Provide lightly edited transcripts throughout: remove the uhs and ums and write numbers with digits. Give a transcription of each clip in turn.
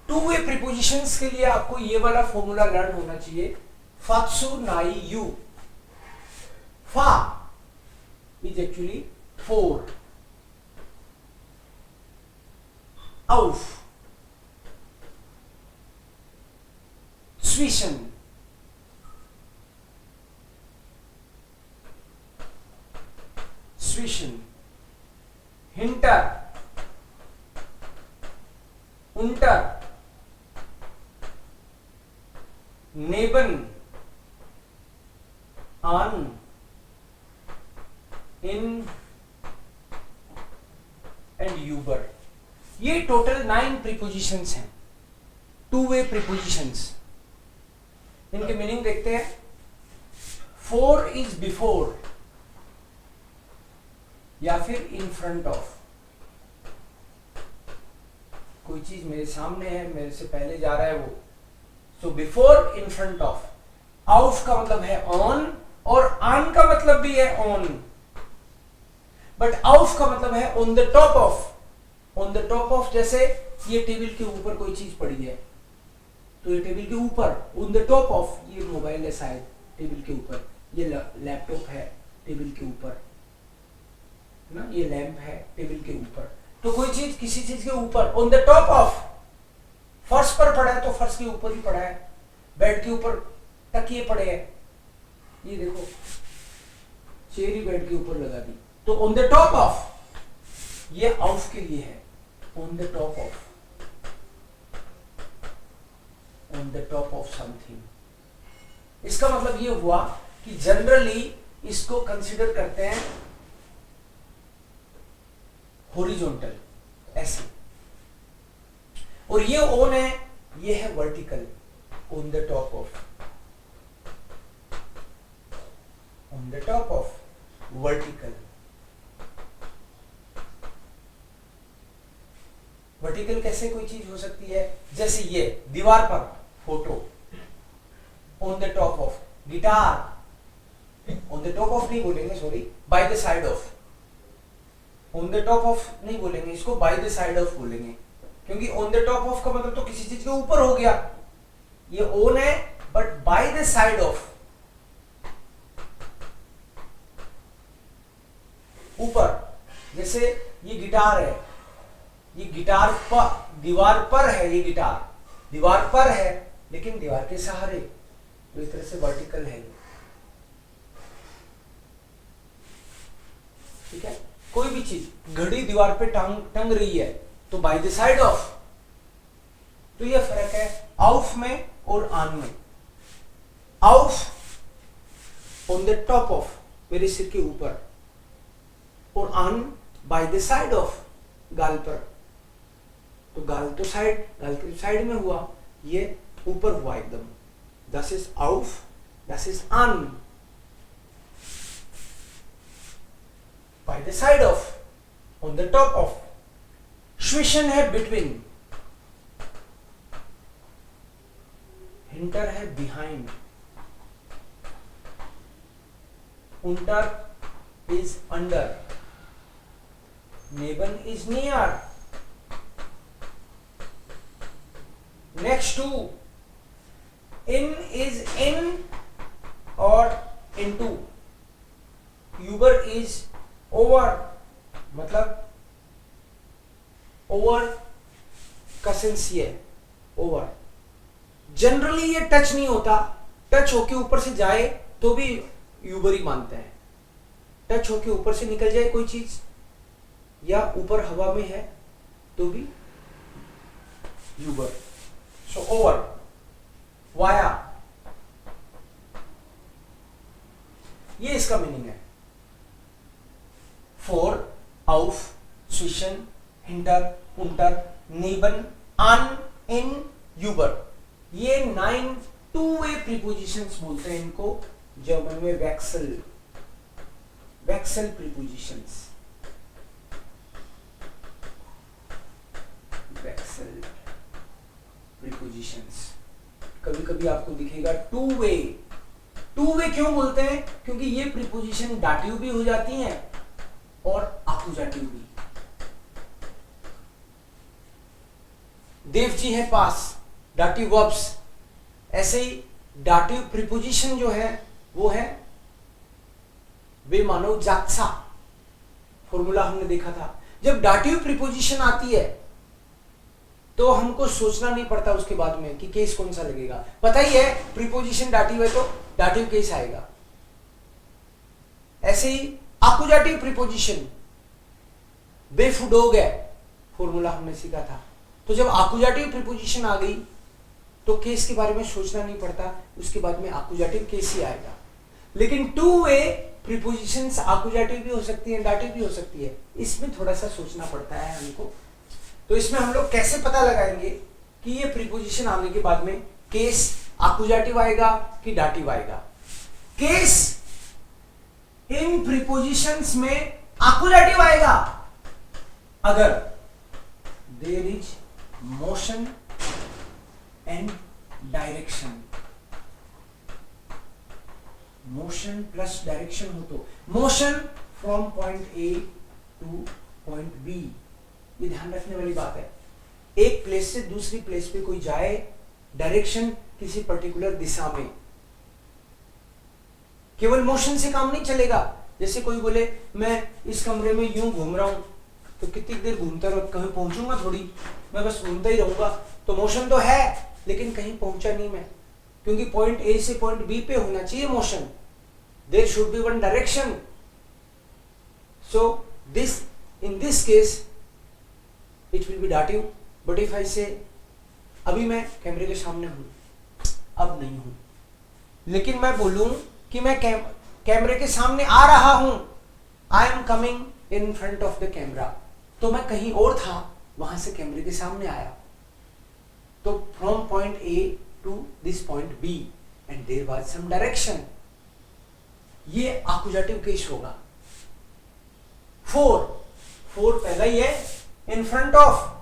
Two way prepositions के लिए आपको ये वाला फॉर्मूला लर्न होना चाहिए, फात्सु नाई यू। फा is actually 4, auf, zwischen, zwischen, hinter, unter, neben, an, in and über। ये टोटल 9 प्रीपोजिशंस हैं, टू वे प्रीपोजिशंस। इनके मीनिंग देखते हैं। 4 इज बिफोर या फिर इन फ्रंट ऑफ। कोई चीज मेरे सामने है, मेरे से पहले जा रहा है वो, so before, in front of. आउफ का मतलब है ऑन और आन का मतलब भी है ऑन, बट आउफ का मतलब है on the top of. On the top of, जैसे ये टेबल के ऊपर कोई चीज पड़ी है तो ये टेबल के ऊपर, ऑन द टॉप ऑफ। ये मोबाइल है शायद टेबल के ऊपर, ये लैपटॉप है टेबल के ऊपर ना, ये लैंप है टेबल के ऊपर। तो कोई चीज किसी चीज के ऊपर, ऑन द टॉप ऑफ। फर्श पर पड़ा है तो फर्श के ऊपर ही पड़ा है, बेड के ऊपर तकिए पड़े हैं, ये देखो चेयर ही बेड के ऊपर लगा दी, तो ऑन द टॉप ऑफ। ये ऑफ के लिए है, on the top of, on the top of something. इसका मतलब ये हुआ कि जनरली इसको कंसीडर करते हैं हॉरिजॉन्टल, ऐसे। और ये ऑन है, ये है vertical, on the top of, on the top of, vertical. Vertical कैसे कोई चीज हो सकती है, जैसे ये दीवार पर photo, on the top of. Guitar, on the top of नहीं बोलेंगे, sorry, bye the side of. On the top of नहीं बोलेंगे, इसको बाय द साइड ऑफ बोलेंगे, क्योंकि ऑन द टॉप ऑफ का मतलब तो किसी चीज के ऊपर हो गया। ये ऑन है but by the side of, ऊपर। जैसे ये गिटार है, ये गिटार पर, दीवार पर है, ये गिटार दीवार पर है लेकिन दीवार के सहारे, तो इस तरह से वर्टिकल है। ठीक है, कोई भी चीज, घड़ी दीवार पे टंग रही है तो बाय द साइड ऑफ। तो ये फर्क है ऑफ में और ऑन में। Of on the top of, मेरे सिर के ऊपर, और on by the side of, गाल पर। तो गाल तो साइड, गाल के साइड में हुआ, ये ऊपर हुआ एकदम। दस इज ऑफ, दस is on, by the side of, on the top of. श्विशन है बिटवीन, हिंटर है बिहाइंड, उंटर इज अंडर, नेबन इज नियर, नेक्स्ट टू। इन इज इन और इनटू। यूबर इज ओवर, मतलब ओवर का सेंस ये ओवर। जनरली ये टच नहीं होता, टच होके ऊपर से जाए तो भी यूबर ही मानते हैं। टच होके ऊपर से निकल जाए कोई चीज या ऊपर हवा में है तो भी यूबर। सो ओवर, वाया, ये इसका मीनिंग है। फोर, आउफ, स्विशन, हिंटर, उंटर, नेबन, ऑन, इन, यूबर। ये 9 टू वे प्रीपोजिशंस बोलते हैं इनको, जर्मन में वैक्सल, वैक्सल प्रीपोजिशंस, वैक्सल प्रीपोजिशंस। कभी कभी आपको दिखेगा टू वे। टू वे क्यों बोलते हैं? क्योंकि ये प्रीपोजिशन डाटिव भी हो जाती हैं और आकुजाटिव भी। देव जी है पास, डाटिव वर्ब्स। ऐसे ही डाटिव प्रीपोजिशन जो है वो है वे मानव जागसा, फॉर्मूला हमने देखा था। जब डाटिव प्रीपोजिशन आती है तो हमको सोचना नहीं पड़ता उसके बाद में कि केस कौन सा लगेगा, पता ही है प्रीपोजिशन डाटिव है तो डाटिव केस आएगा। ऐसे ही आकुजाटिव प्रीपोजिशन, बेफुडोग है, फॉर्मूला हमने सीखा था। तो जब आकुजाटिव प्रीपोजिशन आ गई तो केस के बारे में सोचना नहीं पड़ता, उसके बाद में आकुजाटिव केस ही आएगा। लेकिन टू वे प्रीपोजिशंस आकुजाटिव भी हो सकती है, डाटिव भी हो सकती है, इसमें थोड़ा सा सोचना पड़ता है हमको। तो इसमें हम लोग कैसे पता लगाएंगे कि ये प्रीपोजिशन आने के बाद में केस आकुजाटिव आएगा कि डाटिव आएगा। केस इन प्रीपोजिशंस में आकुजाटिव आएगा अगर there is motion and direction. Motion plus direction हो तो motion from point A to point B, ये ध्यान रखने वाली बात है। एक प्लेस से दूसरी प्लेस पे कोई जाए, डायरेक्शन किसी पर्टिकुलर दिशा में, केवल मोशन से काम नहीं चलेगा। जैसे कोई बोले मैं इस कमरे में यूं घूम रहा हूं, तो कितनी देर घूमता रहो, कहीं पहुंचूंगा थोड़ी, मैं बस घूमता ही रहूंगा। तो मोशन तो है लेकिन कहीं पहुंचा नहीं मैं, क्योंकि पॉइंट ए से पॉइंट बी पे होना चाहिए motion. There should be one direction. So this in this case it will be डाटिव। बट इफ आई से अभी मैं कैमरे के सामने हूं, अब नहीं हूं, लेकिन मैं बोलूं कि मैं कैमरे के सामने आ रहा हूं, आई am coming in front of the camera, तो मैं कहीं और था, वहां से कैमरे के सामने आया। तो from point A to this point B and there was some direction, ये आकुजाटिव केस होगा। फोर पहला ही है, in front of,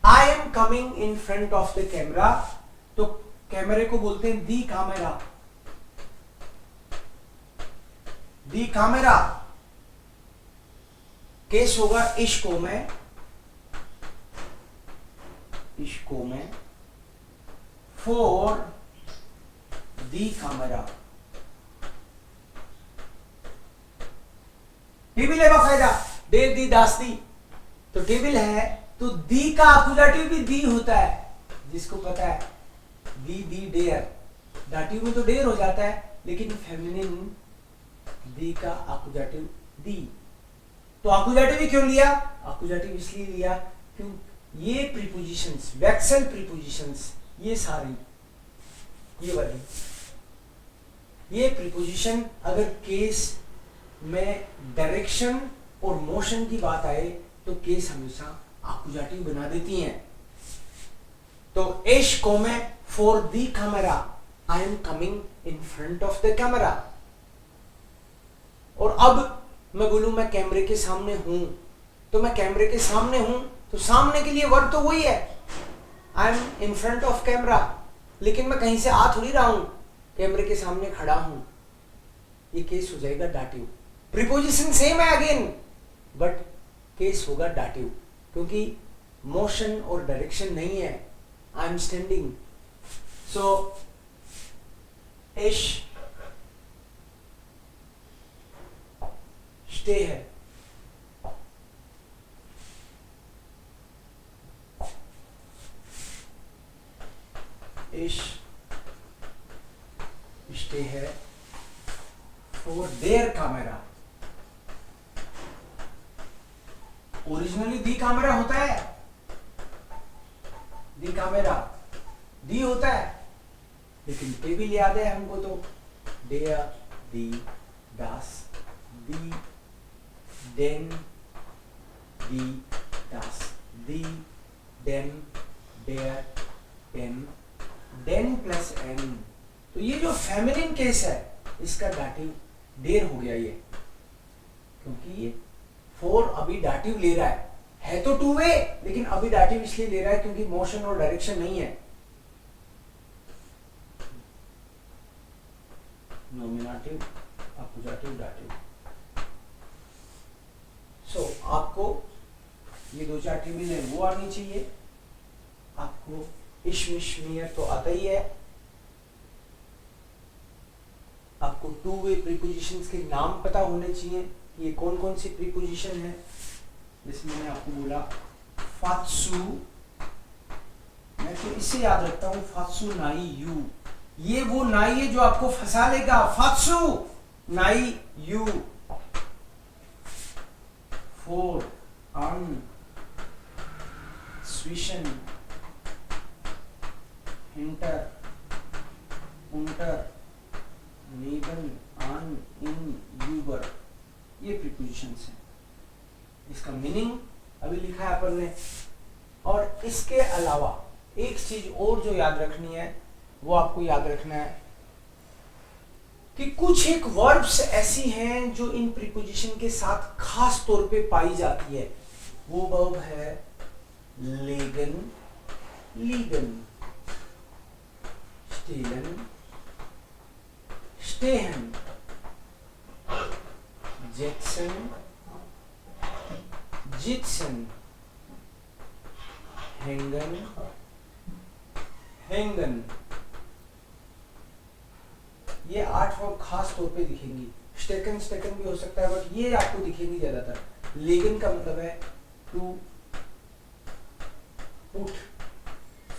I am coming in front of the camera, तो कैमरे को बोलते हैं दी कैमरा। दी कैमरा केस होगा इश्को में, इश्को में फॉर दी कैमरा। टेबिल है बाकायदा, देर दी दास्ती, तो टेबिल है तो दी का आकुजाटिव भी दी होता है, जिसको पता है दी डेयर। डाटिव में तो डेयर हो जाता है, लेकिन फेमिनिन दी का आकुजाटिव दी। तो आकुजाटिव भी क्यों लिया? आकुजाटिव इसलिए लिया क्यों ये प्रीपोजिशंस, वेक्सल प्रीपोजिशंस, ये सारी, ये वाली, ये प्रीपोजिशन अगर केस में डायरेक्शन और मोशन की बात आए तो केस हमेशा आकुजाटिव बना देती हैं। तो एश को में for the camera, I am coming in front of the camera. और अब मैं बोलूं मैं कैमरे के सामने हूं, तो मैं कैमरे के सामने हूं, तो सामने के लिए वर्ब तो वही है, I am in front of camera, लेकिन मैं कहीं से आ थोड़ी रहा हूं, कैमरे के सामने खड़ा हूं, ये केस हो जाएगा डाटिव। प्रीपोजिशन सेम है अगेन, बट केस होगा डाटिव, क्योंकि मोशन और डायरेक्शन नहीं है, आई एम स्टैंडिंग। सो इश स्टे है, इश स्टे है for their camera. Originally the camera होता है, दी कैमरा दी होता है, लेकिन टेबिल याद है हमको तो डेयर दी दास दी देन दी दास दी देन डेयर देन देन प्लस एन। तो ये जो फेमिनिन केस है इसका डाटिव देर हो गया ये, क्योंकि ये फोर अभी डाटिव ले रहा है तो टू वे, लेकिन अभी डाटिव इसलिए ले रहा है क्योंकि मोशन और डायरेक्शन नहीं है। Nominative, accusative, dative. सो आपको ये दो चार टेबल है वो आनी चाहिए, आप आपको इश्मिशमियर तो आता ही है। आपको टू वे प्रीपोजिशंस के नाम पता होने चाहिए कि ये कौन कौन सी प्रीपोजिशन है। जैसे मैंने आपको बोला फात्सु, मैं तो इससे याद रखता हूँ फात्सु नाई यू, ये वो नाई है जो आपको फंसा लेगा। फात्सु नाई यू। फोर अन स्विशन हिंटर उंटर नेबन आन इन यूबर, ये प्रीपोजिशंस हैं। इसका मीनिंग अभी लिखा है अपन ने। और इसके अलावा एक चीज और जो याद रखनी है वो आपको याद रखना है कि कुछ एक वर्ब्स ऐसी हैं जो इन प्रीपोजिशन के साथ खास तौर पे पाई जाती है। वो वर्ब है लेगन, लीगन, स्टेलन, स्टेहन, जेक्सन, जिक्सन, हेंगन, हेंगन। ये 8 वर्ब खास तौर पे दिखेंगी। स्टेकन, स्टेकन भी हो सकता है बट ये आपको दिखेंगी ज्यादातर। लेगन का मतलब है टू पुट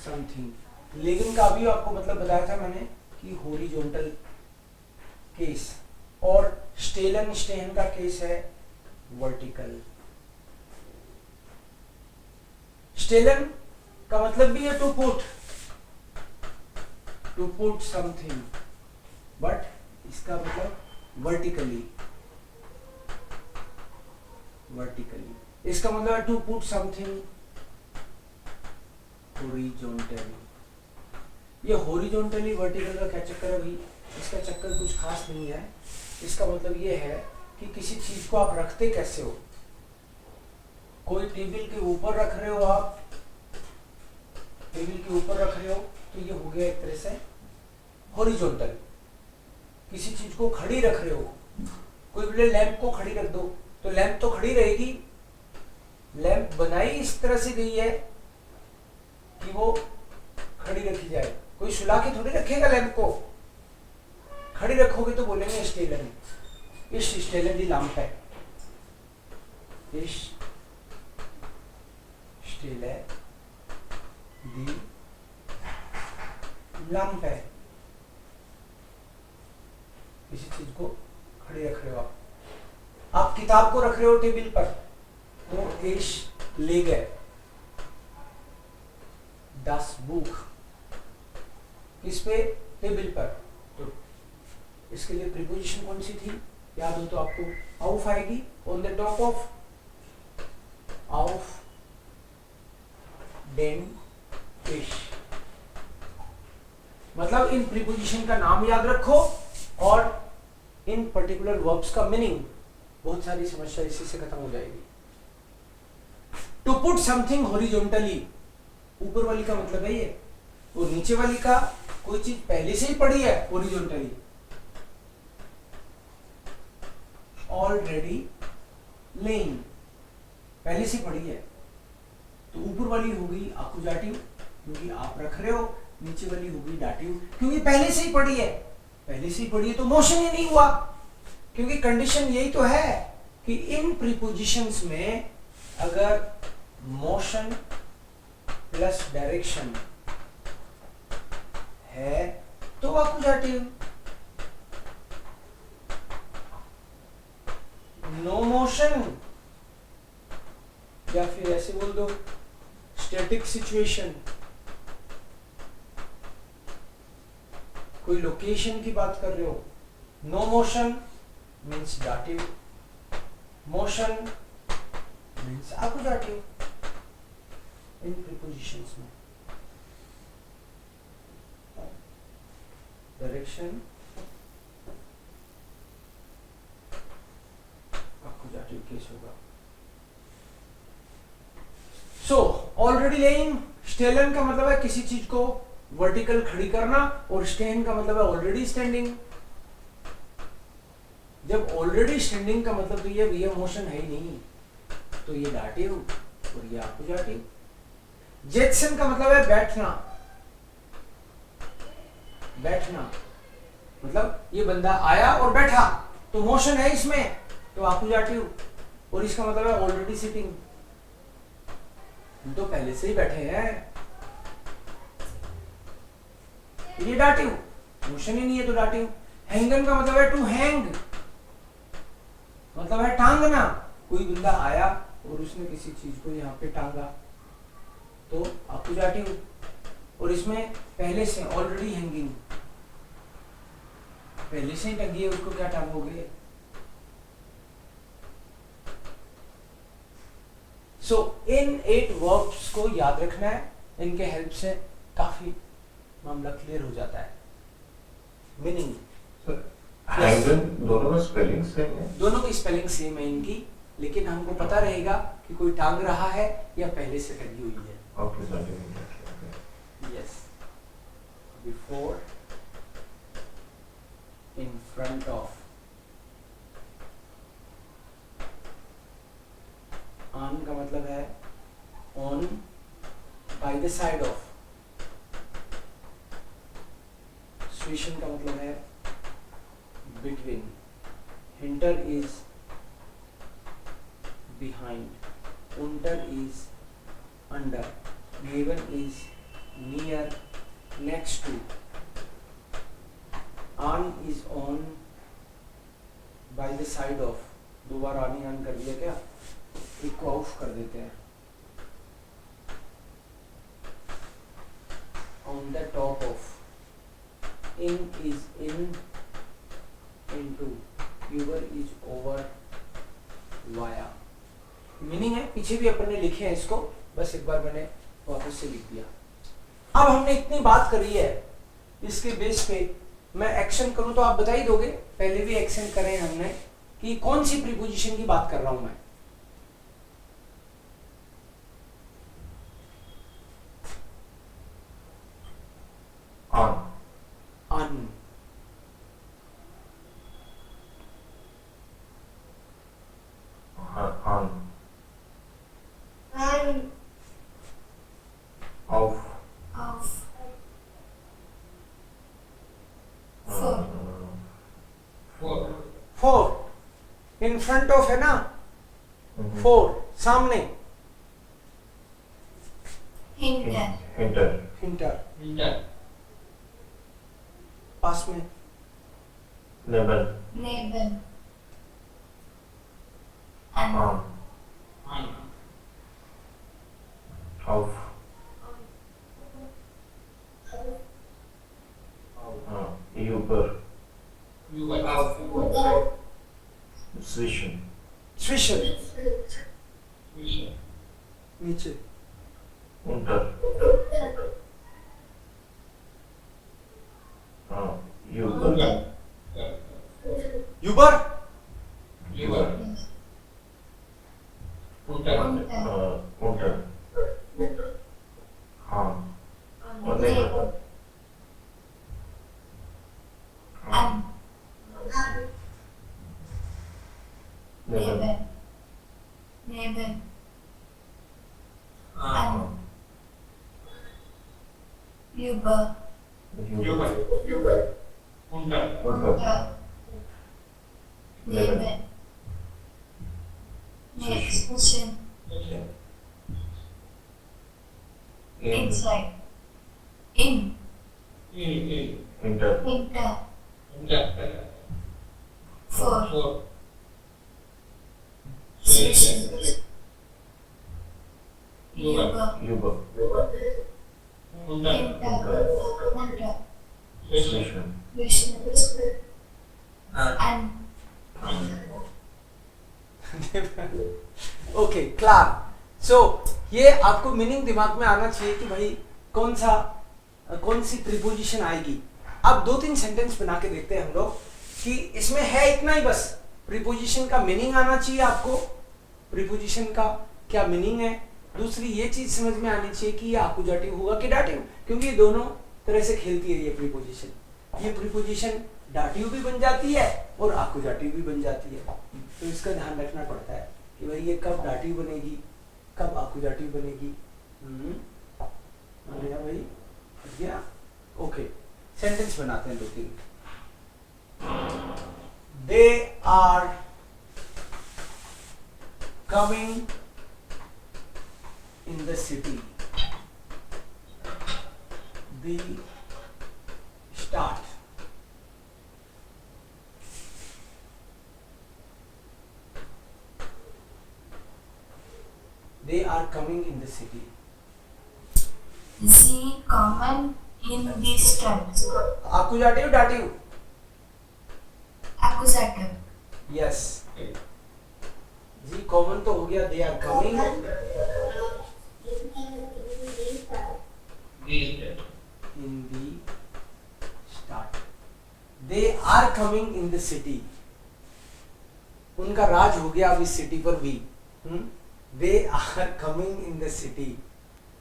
समथिंग। लेगन का अभी आपको मतलब बताया था मैंने कि हॉरिजॉन्टल केस, और स्टेलन स्टेहन का केस है वर्टिकल। स्टेलन का मतलब भी है टू पुट समथिंग, बट इसका मतलब वर्टिकली। इसका मतलब है टू पुट समथिंग हॉरिजॉन्टली। ये हॉरिजॉन्टली वर्टिकल का क्या चक्कर है भाई? इसका चक्कर कुछ खास नहीं है। इसका मतलब ये है कि किसी चीज को आप रखते कैसे हो। कोई टेबल के ऊपर रख रहे हो, आप टेबल के ऊपर रख रहे हो तो ये हो गया एक तरह से हॉरिजॉन्टल। किसी चीज को खड़ी रख रहे हो, कोई बोले लैंप को खड़ी रख दो तो लैंप तो खड़ी रहेगी। लैंप बनाई इस तरह से गई है कि वो खड़ी रखी जाए। कोई सुला के थोड़ी रखेगा लैंप को, खड़ी रखोगे तो बोलेंगे स्टेलन। इस स्टेलन दी लैंप है, इस स्टेले दी लैंप है। किसी चीज को खड़ी रख रहे हो आप किताब को रख रहे हो टेबल पर तो इस ले गए दस बुक किस पे? टेबल पर। तो इसके लिए प्रीपोजिशन कौन सी थी याद हो तो आपको ऑफ आएगी। ऑन द टॉप ऑफ देन फिश। मतलब इन प्रीपोजिशन का नाम याद रखो और इन पर्टिकुलर वर्ब्स का मीनिंग। बहुत सारी समस्या इसी से खत्म हो जाएगी। टू पुट समथिंग हॉरिजॉन्टली, ऊपर वाली का मतलब है ये, और नीचे वाली का कोई चीज पहले से ही पड़ी है हॉरिजॉन्टली, ऑलरेडी लेइंग, पहले से पड़ी है। तो ऊपर वाली होगी अकुजाटिव क्योंकि आप रख रहे हो, नीचे वाली होगी डाटिव क्योंकि पहले से ही पड़ी है। पहले से ही पड़ी है तो मोशन ही नहीं हुआ, क्योंकि कंडीशन यही तो है कि इन प्रीपोजिशंस में अगर मोशन प्लस डायरेक्शन है तो अकुजाटिव, नो मोशन या फिर ऐसे बोल दो स्टैटिक सिचुएशन, कोई लोकेशन की बात कर रहे हो, no motion means dative, motion means accusative in prepositions में। डायरेक्शन अकुजाटिव केस होगा। सो ऑलरेडी लेइंग, स्टेलन का मतलब है किसी चीज को वर्टिकल खड़ी करना, और स्टैंड का मतलब है ऑलरेडी स्टैंडिंग। जब ऑलरेडी स्टैंडिंग का मतलब तो ये मोशन है ही नहीं, तो ये डाटिव और ये अकुजाटिव। जेत्सन का मतलब है बैठना, बैठना मतलब ये बंदा आया और बैठा, तो मोशन है इसमें, तो आकुजाटिव। और इसका मतलब है ऑलरेडी सिटिंग, तो पहले से ही बैठे हैं, ये डाटिव, मोशन ही नहीं है तो डाटिव। हैंगन का मतलब है टू हैंग, मतलब है टांगना, कोई बंदा आया और उसने किसी चीज को यहाँ पे टांगा, तो आकुजाटिव। और इसमें पहले से ऑलरेडी हैंगिंग, पहले से ही टंगी है, उसको क्या टांगोगे। सो इन 8 वर्ब्स को याद रखना है, इनके हेल्प से काफी मामला क्लियर हो जाता है। मीनिंग हैंगन दोनों में स्पेलिंग सेम है, दोनों की स्पेलिंग सेम है इनकी, लेकिन हमको पता रहेगा कि कोई टांग रहा है या पहले से टंगी हुई है। Okay sir, yes, before, in front of, on का मतलब है on, by the side of, situation का मतलब है between, hinter is behind, unter is under, neben is near, next to, on is on, by the side of, दो बार on he on कर दिया क्या, एक को ऑफ कर देते हैं, on the top of, in is in, into, over is over, via। Meaning है, पीछे भी अपन ने लिखे हैं इसको, बस एक बार मैंने वापस से लिख दिया। अब हमने इतनी बात करी है, इसके बेस पे मैं एक्शन करूं तो आप बता ही दोगे, पहले भी एक्शन करे हमने, कि कौन सी प्रीपोजिशन की बात कर रहा हूं मैं। On, on, on, of, four, in front of है ना, फोर, सामने, हिंटर, हिंटर, पास में, नेबल, ऑन, ऑफ, ऊपर, स्विशन, स्विशन, नीचे, unter, ऊपर, यूबर, unter, हाँ, और नेबल, Inside. In. हिंटर, For. Yuba. Unter. स्विशन, Vishnu. And. ओके, क्लार। सो ये आपको मीनिंग दिमाग में आना चाहिए कि भाई कौन सी प्रीपोजिशन आएगी। अब 2-3 सेंटेंस बना के देखते हैं हम लोग कि इसमें है इतना ही बस, प्रीपोजिशन का मीनिंग आना चाहिए आपको, प्रीपोजिशन का क्या मीनिंग है। दूसरी ये चीज समझ में आनी चाहिए कि ये आकुजाटिव होगा कि डाटिव, क्योंकि ये दोनों तरह से खेलती है ये प्रीपोजिशन। ये प्रीपोजिशन डाटिव भी बन जाती है और आकुजाटिव भी बन जाती है, तो इसका ध्यान रखना पड़ता है कि भाई ये कब डाटिव बनेगी, कब आकुजाटिव बनेगी। सेंटेंस बनाते हैं 2-3। They are coming in the city, the start. They are coming in the city. Ze kommen in the Stadt. Accusative, dative. Accusative. Yes. Ji common तो हो गया। They are coming in the start. They are coming in the city. उनका राज हो गया अब इस city पर भी। They are coming in the city.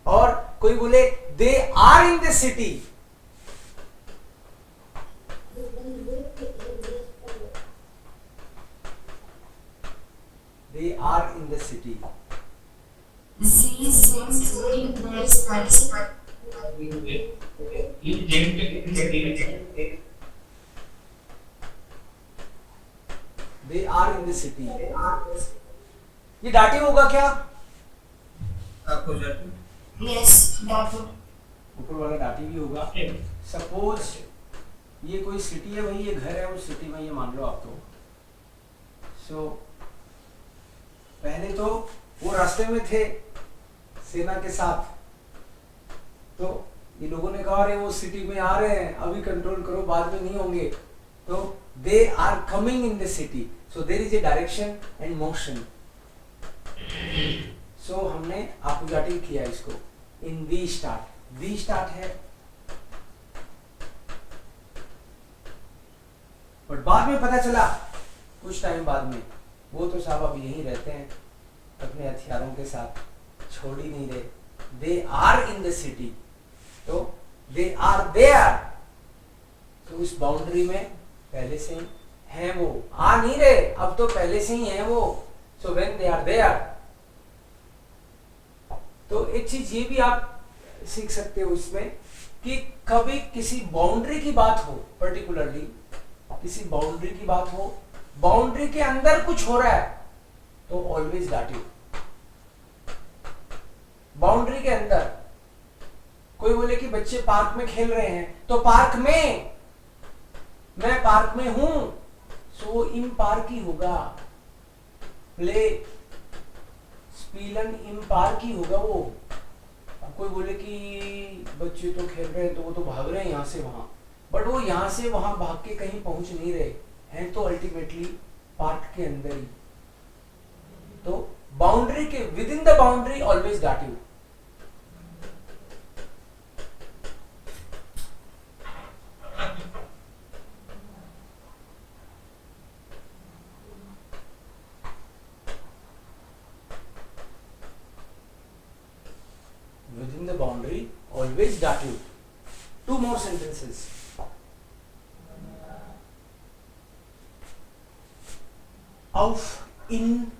और कोई बोले they are in the city, they are in the city. Ze sind in der Stadt. They are in the city. ये डाटिव होगा क्या? Yes, dative. ऊपर वाला डाटिव ही होगा। सपोज ये कोई सिटी है, वही ये घर है उस सिटी में, ये मान लो आप। तो सो पहले तो वो रास्ते में थे सेना के साथ, तो ये लोगों ने कहा अरे वो सिटी में आ रहे हैं, अभी कंट्रोल करो, बाद में नहीं होंगे। तो they are coming in the city, so there is a direction and motion. So हमने एक्यूजेटिव किया इसको इन दी स्टार्ट। दी स्टार्ट है, बट बाद में पता चला कुछ टाइम बाद में वो तो साहब अब यहीं रहते हैं अपने हथियारों के साथ, छोड़ ही नहीं रहे। They are in the city, तो दे आर देयर, तो उस बाउंड्री में पहले से ही हैं वो, आ नहीं रहे, अब तो पहले से ही हैं वो। So when they are there. तो एक चीज ये भी आप सीख सकते हो इसमें कि कभी किसी बाउंड्री की बात हो, पर्टिकुलरली किसी बाउंड्री की बात हो, बाउंड्री के अंदर कुछ हो रहा है, तो ऑलवेज डाटिव। बाउंड्री के अंदर कोई बोले कि बच्चे पार्क में खेल रहे हैं, तो पार्क में, मैं पार्क में हूं, सो इन पार्क ही होगा। प्ले स्पीलन इन पार्क ही होगा वो। अब कोई बोले कि बच्चे तो खेल रहे हैं, तो वो तो भाग रहे हैं यहाँ से वहां, बट वो यहाँ से वहां भाग के कहीं पहुंच नहीं रहे हैं, तो अल्टीमेटली पार्क के अंदर ही। तो बाउंड्री के with in the boundary always dative. Within the boundary, always dative. 2 more sentences. Auf, in,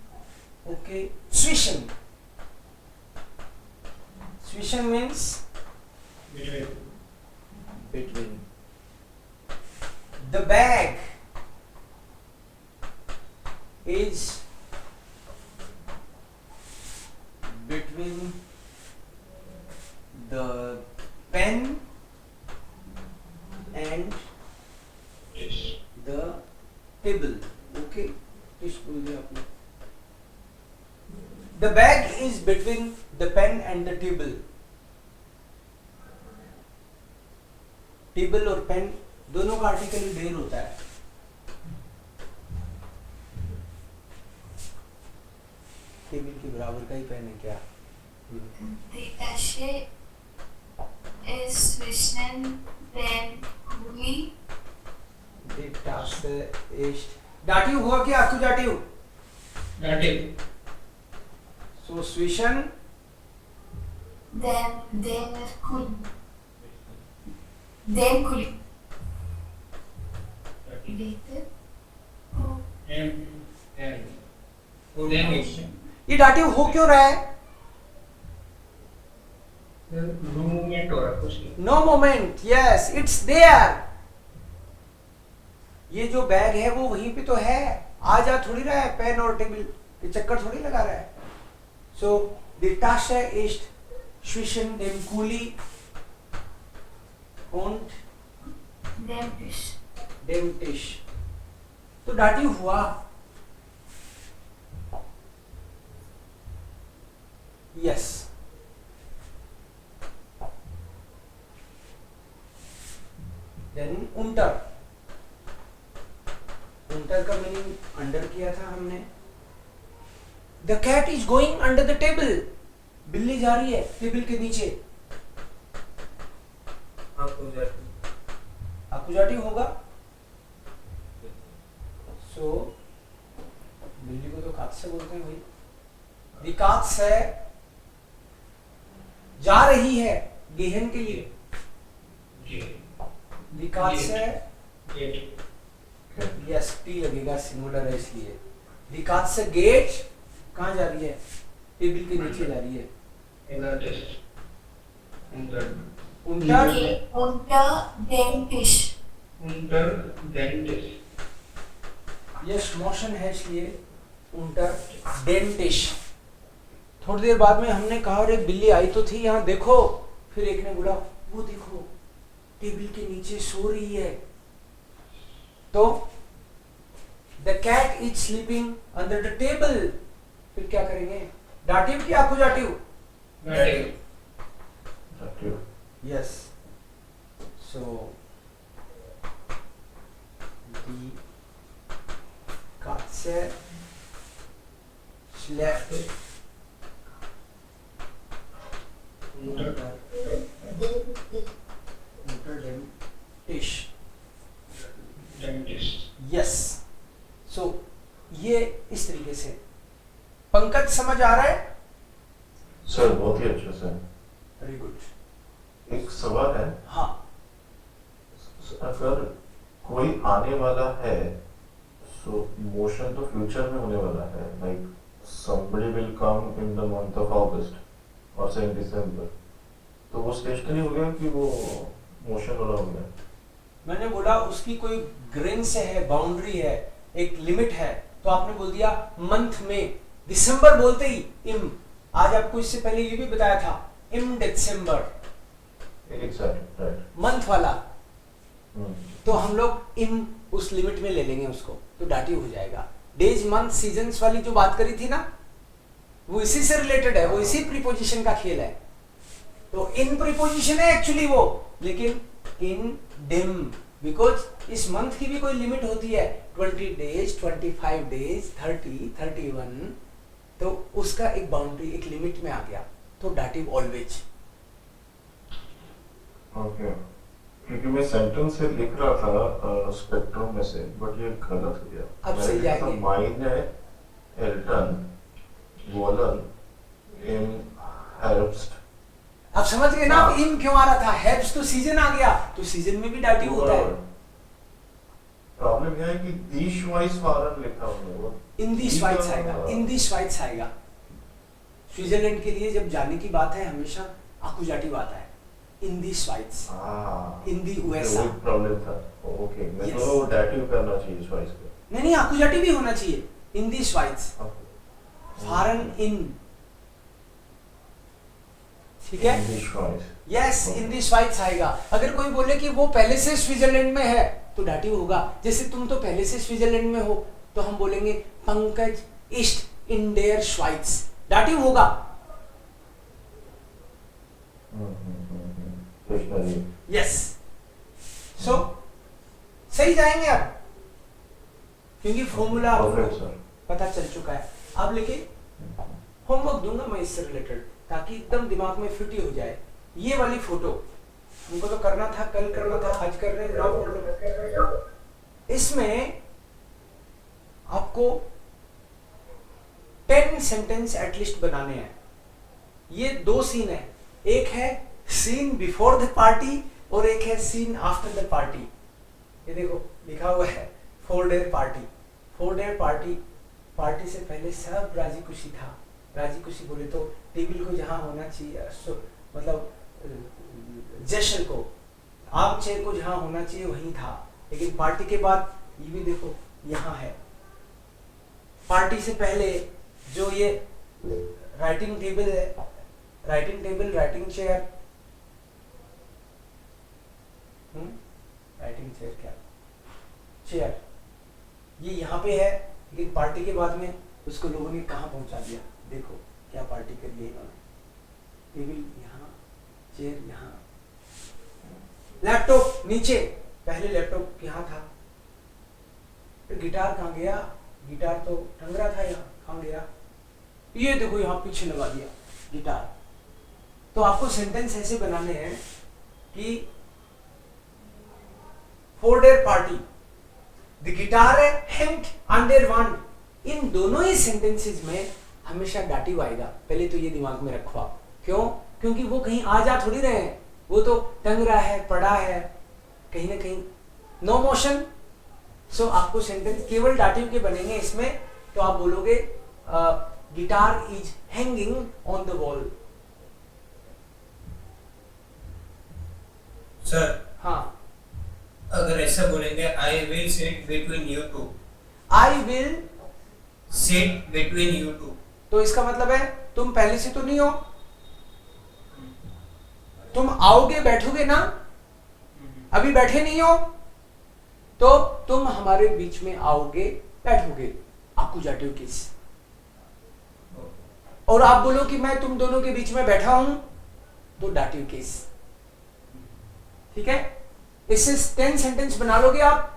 okay. Zwischen. Zwischen means between. The bag is between the pen and the table. Okay, dish बोल दिया आपने। The bag is between the pen and the table. Table और pen दोनों का article ढेर होता है। Table के बराबर का ही पेन है क्या? The Asche is zwischen den Kuli. Dative हुआ क्या? एक्यूजेटिव? डाटिव। सो स्विशन Den Kuli. Den Kuli. Dative. ये डाटिव हो क्यों रहा है? रूम मूवमेंट हो रहा है कुछ नहीं। No moment, yes it's there. ये जो बैग है वो वहीं पे तो है, आ जा थोड़ी रहा है, पेन और टेबल के चक्कर थोड़ी लगा रहा है। So the Tasche ist zwischen dem Kuli und dem Tisch. dem Tisch। तो डाटिव हुआ। Yes, then unter। unter का मीनिंग अंडर किया था हमने। The cat is going under the table। बिल्ली जा रही है टेबल के नीचे। अकुजाटिव होगा। सो बिल्ली को तो कात्से बोलते हैं भाई। Die Katze जा रही है गेहन के लिए। Die Katze, यस टी लगेगा, सिंगुलर है इसलिए। Die Katze geht कहाँ जा रही है? टेबल के नीचे जा रही है। Unter Unter Unter dem Tisch. den Tisch। Yes motion है इसलिए unter dem Tisch। थोड़ी देर बाद में हमने कहा अरे बिल्ली आई तो थी यहाँ देखो, फिर एक ने बोला वो देखो टेबल के नीचे सो रही है। तो the cat is sleeping under the table. फिर क्या करेंगे? डाटिव की accusative? Dative। Dative। Yes. So दी Katze schläft unter dem Tisch। Den Tisch। Yes. So ये इस तरीके से। पंकज समझ आ रहा है? सर बहुत ही अच्छे से। Very good. एक सवाल है, हाँ, अगर कोई आने वाला है, सो मोशन तो फ्यूचर में होने वाला है, like somebody will come in the month of August और से in December, तो वो स्टेशनरी हो गया कि वो मोशन वाला हो गया? मैंने बोला उसकी कोई ग्रेन से है, बाउंड्री है, एक लिमिट है, तो आपने बोल दिया मंथ में। दिसंबर बोलते ही इम। आज आपको इससे पहले ये भी बताया था इम दिसंबर, एग्जैक्ट राइट। मंथ वाला। तो हम लोग इम उस लिमिट में ले लेंगे उसको, तो डाटिव हो जाएगा। डेज मंथ सीजन्स वाली जो बात करी थी ना, वो इसी से रिलेटेड है, वो इसी प्रीपोजिशन का खेल है। तो इन प्रीपोजिशन है एक्चुअली वो, लेकिन इन डिम, बिकॉज इस मंथ की भी कोई लिमिट होती है, 20 डेज, 25 डेज, 30, 31, तो उसका एक बाउंड्री, एक लिमिट में आ गया, तो डाटिव ऑलवेज। ओके, क्योंकि मैं सेंटेंस से लिख रहा था स्पेक्ट्रम में से, बट ये गलत हो गया। अब सही जाएंगे। माइन है एल्टन वोलन इन हेल्प्स्ट। अब समझ गए ना आप इन क्यों आ रहा था? हेल्प्स तो सीजन आ गया, तो सीजन में भी डाटिव होता है। प्रॉब्लम यह है कि दी श्वाइस फारन लिखा हुआ है, इन दी श्वाइट्स आएगा, इन दी श्वाइट्स आएगा। स्विट्जरलैंड के लिए जब जाने की बात है हमेशा आकुजाटिव आता है, इन दी श्वाइट्स, इन दी यूएसए। वही प्रॉब्लम था। ओके, मैं Yes. तो डाटिव करना चाहिए श्वाइस को। नहीं, आकुजाटिव भी होना चाहिए, इन दी श्वाइट्स, फारन इन। ठीक है, दी श्वाइस। यस, इन दी श्वाइट्स आएगा। अगर कोई बोले कि वो पहले से स्विट्जरलैंड में है, तो डाटिव होगा। जैसे तुम तो पहले से स्विट्जरलैंड में हो, तो हम बोलेंगे पंकज इस्ट इन देयर श्वाइट्स, डाटिव होगा। यस। सो सही जाएंगे अब, क्योंकि फॉर्मूला पता चल चुका है। अब लेकिन होमवर्क दूंगा मैं इससे रिलेटेड, ताकि एकदम दिमाग में फिट ही हो जाए। ये वाली फोटो हमको तो करना था, कल करना था, आज कर रहे हैं। इसमें आपको 10 सेंटेंस एटलीस्ट बनाने हैं। ये 2 सीन है, एक है सीन बिफोर द पार्टी और एक है सीन आफ्टर द पार्टी। ये देखो लिखा हुआ है 4 डेयर पार्टी। 4 डेयर पार्टी, पार्टी से पहले सब राजी खुशी था। राजी खुशी बोले तो टेबल को जहाँ होना चाहिए, मतलब जश्न को, आर्म चेयर को जहां होना चाहिए वहीं था, लेकिन पार्टी के बाद ये भी देखो यहाँ है। पार्टी से पहले जो ये राइटिंग टेबल है, writing table, writing chair, writing chair क्या, चेयर, ये यहाँ पे है, लेकिन पार्टी के बाद में उसको लोगों ने कहाँ पहुंचा दिया, देखो क्या पार्टी करी है इन्होंने, टेबल यहाँ, चेयर यहाँ, लैपटॉप नीचे, पहले लैपटॉप यहाँ था, फिर गिटार कहाँ गया, गिटार तो टंग रहा था यहाँ, कहाँ गया, ये देखो यहाँ पीछे लगा दिया गिटार। तो आपको सेंटेंस ऐसे बनाने हैं कि for their party the guitar hanged under one, इन दोनों ही सेंटेंसेस में हमेशा डाटिव आएगा, पहले तो ये दिमाग में रखो आप। क्यों? क्योंकि वो कहीं आ जा थोड़ी रहे हैं, वो तो टंग रहा है, पड़ा है कहीं ना कहीं, नो मोशन। सो आपको सेंटेंस केवल डाटिव के बनेंगे इसमें, तो आप बोलोगे guitar is hanging on the wall. Sir हाँ, अगर ऐसा बोलेंगे I will sit between you two, I will sit between you two, तो इसका मतलब है तुम पहले से तो नहीं हो, तुम आओगे बैठोगे ना, अभी बैठे नहीं हो, तो तुम हमारे बीच में आओगे बैठोगे, एक्यूजेटिव केस। और आप बोलो कि मैं तुम दोनों के बीच में बैठा हूं, तो डाटिव केस। ठीक है, इससे 10 सेंटेंस बना लोगे आप।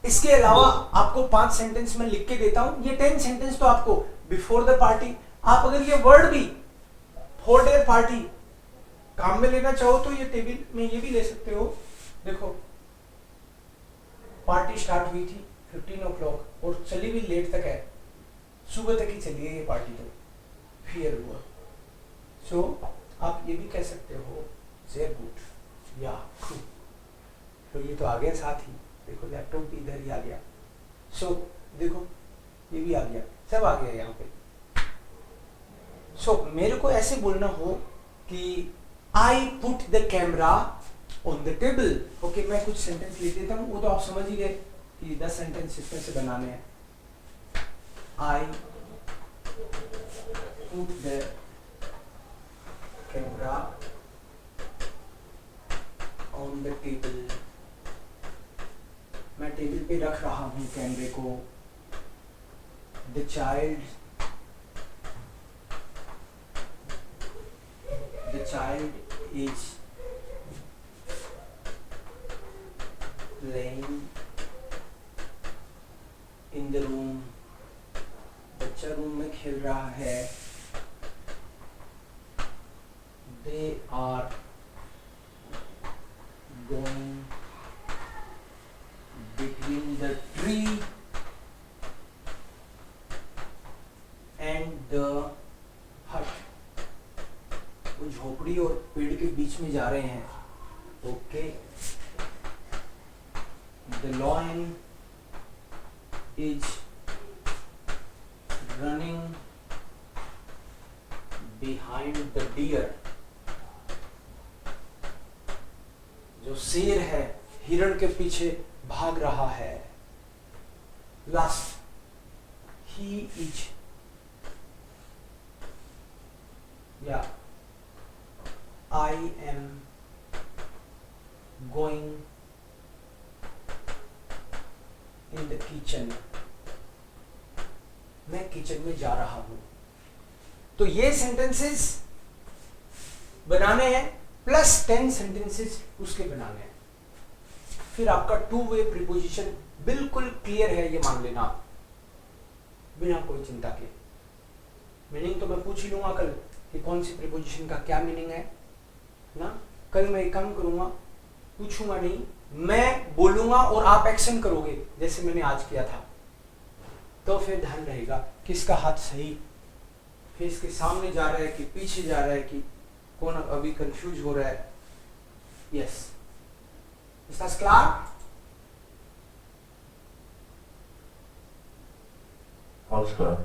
इसके अलावा आपको 5 सेंटेंस में लिख के देता हूं, ये 10 सेंटेंस तो आपको बिफोर द पार्टी, आप अगर ये वर्ड भी फॉर देयर पार्टी काम में लेना चाहो तो ये टेबल में ये भी ले सकते हो। देखो पार्टी स्टार्ट हुई थी 15 o'clock और चली भी लेट तक है, सुबह तक ही चली है ये पार्टी, तो फिर हुआ। सो आप ये भी कह सकते हो वेरी गुड या तो ये तो आ गया साथ ही, देखो लैपटॉप भी इधर ही आ गया। सो देखो ये भी आ गया, सब आ गया यहाँ पे। सो मेरे को ऐसे बोलना हो कि I put the camera on the table. Okay, मैं कुछ सेंटेंस लिख देता हूँ, वो तो आप समझ ही गए कि 10 सेंटेंस इसमें से बनाने हैं। I put the camera on the table, मैं टेबल पे रख रहा हूँ कैमरे को। The child is playing in the room, बच्चा रूम में खेल रहा है। They are going between the tree and the hut, वो झोपड़ी और पेड़ के बीच में जा रहे हैं। Okay, the lion is running behind the deer, जो शेर है हिरण के पीछे भाग रहा है। लास्ट, ही इज या I am going in the kitchen, मैं किचन में जा रहा हूं। तो ये सेंटेंसेस बनाने हैं प्लस 10 सेंटेंसेस उसके बनाने हैं। फिर आपका 2 वे प्रीपोजिशन बिल्कुल क्लियर है, ये मान लेना बिना कोई चिंता के। मीनिंग तो मैं पूछ ही लूंगा कल कि कौन सी प्रीपोजिशन का क्या मीनिंग है ना। कल मैं एक काम करूंगा, पूछूंगा नहीं, मैं बोलूंगा और आप एक्शन करोगे जैसे मैंने आज किया था, तो फिर ध्यान रहेगा किसका हाथ सही फेस के सामने जा रहा है कि पीछे जा रहा है, कि कौन अभी कंफ्यूज हो रहा है। Yes, ¿estás claro? All square.